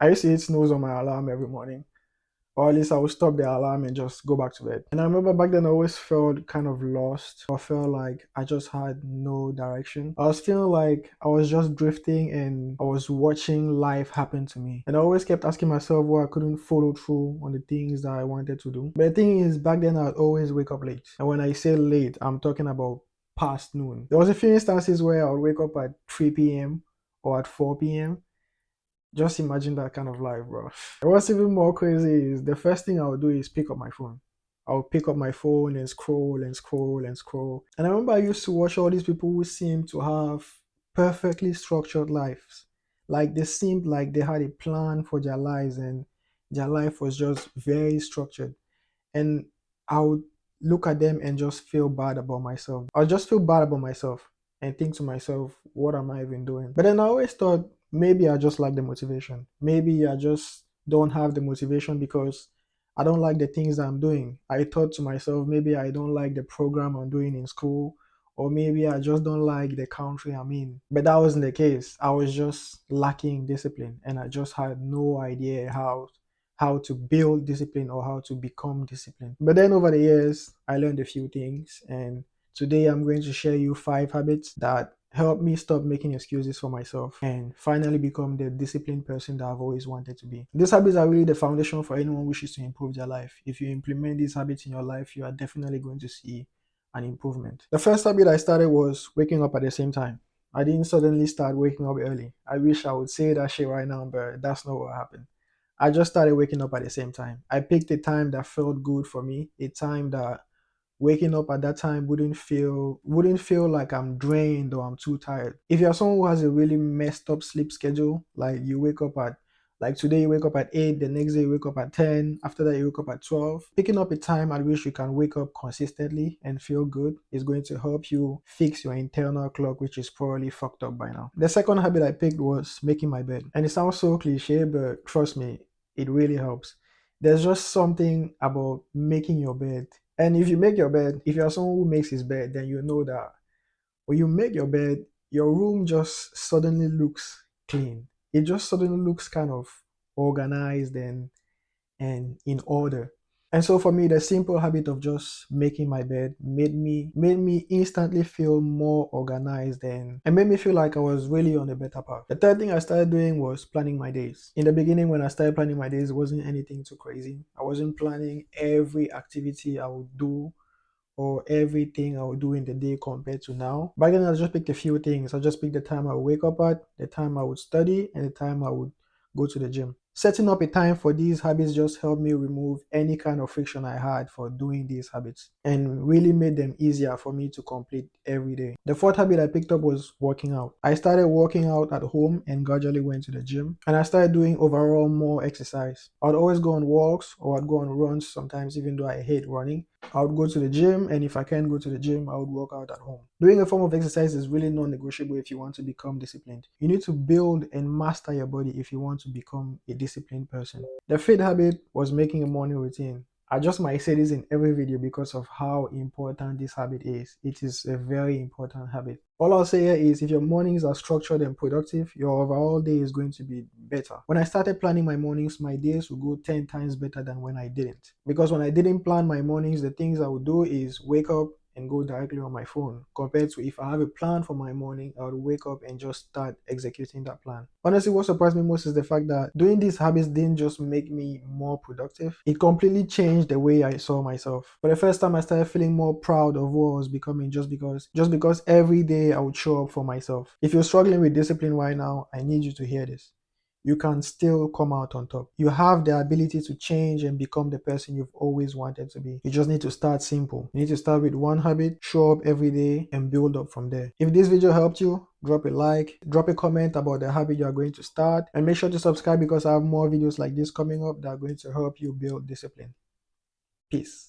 I used to hit snooze on my alarm every morning, or at least I would stop the alarm and just go back to bed. And I remember back then I always felt kind of lost, or felt like I just had no direction. I was feeling like I was just drifting and I was watching life happen to me. And I always kept asking myself why I couldn't follow through on the things that I wanted to do. But the thing is, back then I'd always wake up late. And when I say late, I'm talking about past noon. There was a few instances where I would wake up at 3 p.m. or at 4 p.m. Just imagine that kind of life, bro. And what's even more crazy is the first thing I would do is pick up my phone. I'll pick up my phone and scroll and scroll and scroll. And I remember I used to watch all these people who seemed to have perfectly structured lives. Like they seemed like they had a plan for their lives and their life was just very structured. And I would look at them and just feel bad about myself. I'll just feel bad about myself and think to myself, what am I even doing? But then I always thought maybe I just lack the motivation. Maybe I just don't have the motivation because I don't like the things that I'm doing. I thought to myself, maybe I don't like the program I'm doing in school, or maybe I just don't like the country I'm in. But that wasn't the case. I was just lacking discipline and I just had no idea how to build discipline or how to become disciplined. But then over the years, I learned a few things, and today I'm going to share you 5 habits that help me stop making excuses for myself and finally become the disciplined person that I've always wanted to be. These habits are really the foundation for anyone who wishes to improve their life. If you implement these habits in your life, you are definitely going to see an improvement. The first habit I started was waking up at the same time. I didn't suddenly start waking up early. I wish I would say that shit right now, but that's not what happened. I just started waking up at the same time. I picked a time that felt good for me, a time that waking up at that time wouldn't feel like I'm drained or I'm too tired. If you're someone who has a really messed up sleep schedule, like you wake up at like today you wake up at 8, the next day you wake up at 10, after that you wake up at 12. Picking up a time at which you can wake up consistently and feel good is going to help you fix your internal clock, which is probably fucked up by now. The second habit I picked was making my bed. And it sounds so cliche, but trust me, it really helps. There's just something about making your bed. And if you make your bed, if you're someone who makes his bed, then you know that when you make your bed, your room just suddenly looks clean. It just suddenly looks kind of organized and in order. And so for me, the simple habit of just making my bed made me instantly feel more organized and made me feel like I was really on a better path. The third thing I started doing was planning my days. In the beginning, when I started planning my days, it wasn't anything too crazy. I wasn't planning every activity I would do or everything I would do in the day compared to now. Back then, I just picked a few things. I just picked the time I would wake up at, the time I would study, and the time I would go to the gym. Setting up a time for these habits just helped me remove any kind of friction I had for doing these habits and really made them easier for me to complete every day. The fourth habit I picked up was working out. I started working out at home and gradually went to the gym, and I started doing overall more exercise. I'd always go on walks or I'd go on runs sometimes, even though I hate running. I would go to the gym, and if I can't go to the gym, I would work out at home. Doing a form of exercise is really non-negotiable if you want to become disciplined. You need to build and master your body if you want to become a disciplined person. The fifth habit was making a morning routine. I just might say this in every video because of how important this habit is. It is a very important habit. All I'll say here is if your mornings are structured and productive, your overall day is going to be better. When I started planning my mornings, my days would go 10 times better than when I didn't. Because when I didn't plan my mornings, the things I would do is wake up and go directly on my phone. Compared to if I have a plan for my morning, I would wake up and just start executing that plan. Honestly, what surprised me most is the fact that doing these habits didn't just make me more productive, it completely changed the way I saw myself. For the first time, I started feeling more proud of what I was becoming just because every day I would show up for myself. If you're struggling with discipline right now, I need you to hear this. You can still come out on top. You have the ability to change and become the person you've always wanted to be. You just need to start simple. You need to start with one habit, show up every day, and build up from there. If this video helped you, drop a like, drop a comment about the habit you are going to start, and make sure to subscribe because I have more videos like this coming up that are going to help you build discipline. Peace.